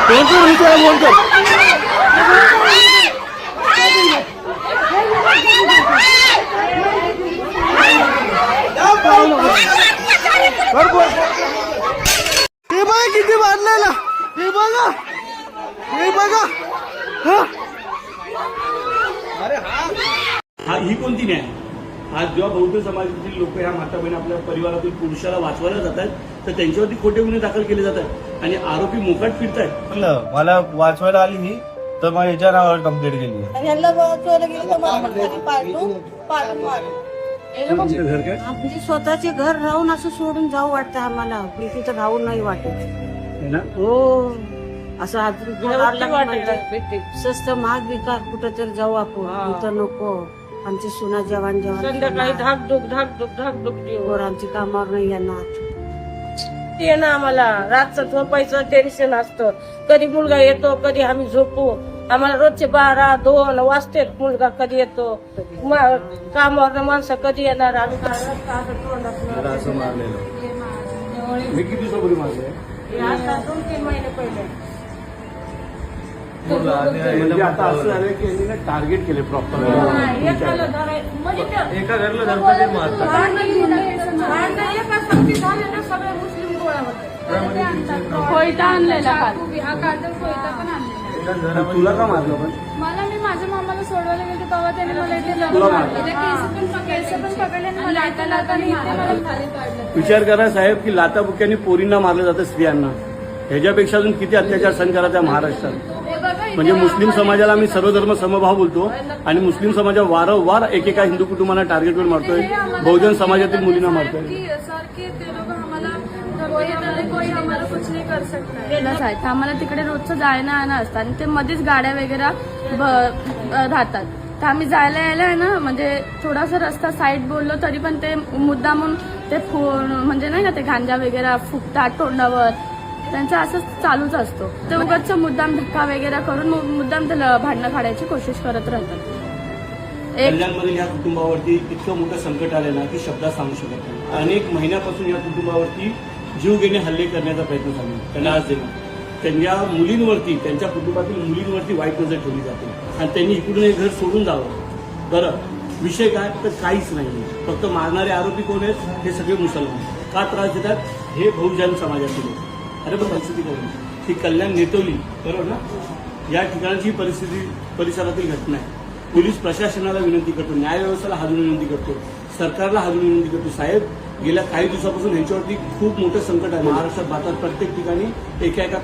हे बघा किती बांधलेला, हे बघा, हे बघा. हा ही कोणती न्याय? आज जेव्हा बौद्ध समाजातील लोक ह्या माता बहिणी आपल्या परिवारातील पुरुषाला वाचवायला जात आहेत तर त्यांच्यावरती खोटे गुन्हे दाखल केले जात आहेत आणि आरोपी मोकाट फिरतायत. मला वाचवायला आली ही तर मग याच्या नावावर कंप्लेंट केली आहे. यांना वाचवायला गेलं तर मला म्हणतात पाडून मार. आमचे स्वतःचे घर राहून असं सोडून जाऊ वाटतं आम्हाला, तिथं राहून नाही वाटत. हो असं स्वस्त महाग विकार कुठं तर जाऊ आपण, तिथं नको. आमची सुना जवान संध्याकाळी धाकधूक वर आमची कामावर नाही येणार. ते ना आम्हाला रातचं झोपायचं टेन्शन असतं. कधी मुलगा येतो, कधी आम्ही झोपू. आम्हाला रोजचे 12-2 वाजते मुलगा कधी येतो. कामावर माणसं कधी येणार. आम्ही असं मारलेलं मी किती दिवसापूर्वी मारले? आता 2-3 महिने पहिले. म्हणजे आता असं झालं की यांनी ना टार्गेट केले प्रॉपर. एका घरला धरतात ते मारतात. सगळे मुस्लिम गोळा होते. कोयता आणलेला काल. हा काजल कोयता पण आणलेला. तुला का मारलं पण? मला मी माझ्या मामाला सोडवायला गेले तेव्हा त्याने मला इथे केस पण पकडले आणि मला आता लाताने इथे मला खाली काढलं. विचार करा साहेब की लाताबुक्यांनी पोरींना मारलं जातं, स्त्रियांना. ह्याच्यापेक्षा अजून किती अत्याचार सहन करायचा महाराष्ट्रात. म्हणजे मुस्लिम समाजाला आम्ही सर्वधर्म समभाव बोलतो आणि मुस्लिम समाजा वारंवार एकेका हिंदू कुटुंबांना टार्गेटवर मारतोय, बहुजन समाजातील मुलींना मारतोय. आम्हाला तिकडे रोजचं जायला आणं असतं आणि ते मध्येच गाड्या वगैरे राहतात. तर आम्ही जायला यायला आहे ना, म्हणजे थोडासा रस्ता साईड बोललो तरी पण ते मुद्दामून ते म्हणजे नाही का ते गांजा वगैरे फुकतात तोंडावर. त्यांचं असं चालूच असतो. ते उगाच मुद्दाम धक्का वगैरे करून मुद्दाम त्याला भांडणं काढायची कोशिश करत राहतात. कल्याणमधील या कुटुंबावरती इतकं मोठं संकट आलं ना की शब्दात सांगू शकत नाही. अनेक महिन्यापासून या कुटुंबावरती जीव घेणे हल्ले करण्याचा प्रयत्न चालू आहे. त्यांना आज देणं, त्यांच्या मुलींवरती, त्यांच्या कुटुंबातील मुलींवरती वाईट नजर ठेवली जाते आणि त्यांनी इकडून हे घर सोडून जावं. बरं, विषय काय तर काहीच नाही. फक्त मारणारे आरोपी कोण आहेत? हे सगळे मुसलमान. का त्रास देतात? हे बहुजन समाजातील लोक. अरे पण परिस्थिती करून ही कल्याण नेतवली, बरोबर ना? या ठिकाणची परिस्थिती परिसरातील घटना आहे. पोलीस प्रशासनाला विनंती करतो, न्यायव्यवस्थेला हाजून विनंती करतो, सरकारला हाजून विनंती करतो. साहेब, गेल्या काही दिवसापासून ह्यांच्यावरती खूप मोठं संकट आहे. महाराष्ट्रात, भारतात प्रत्येक ठिकाणी एका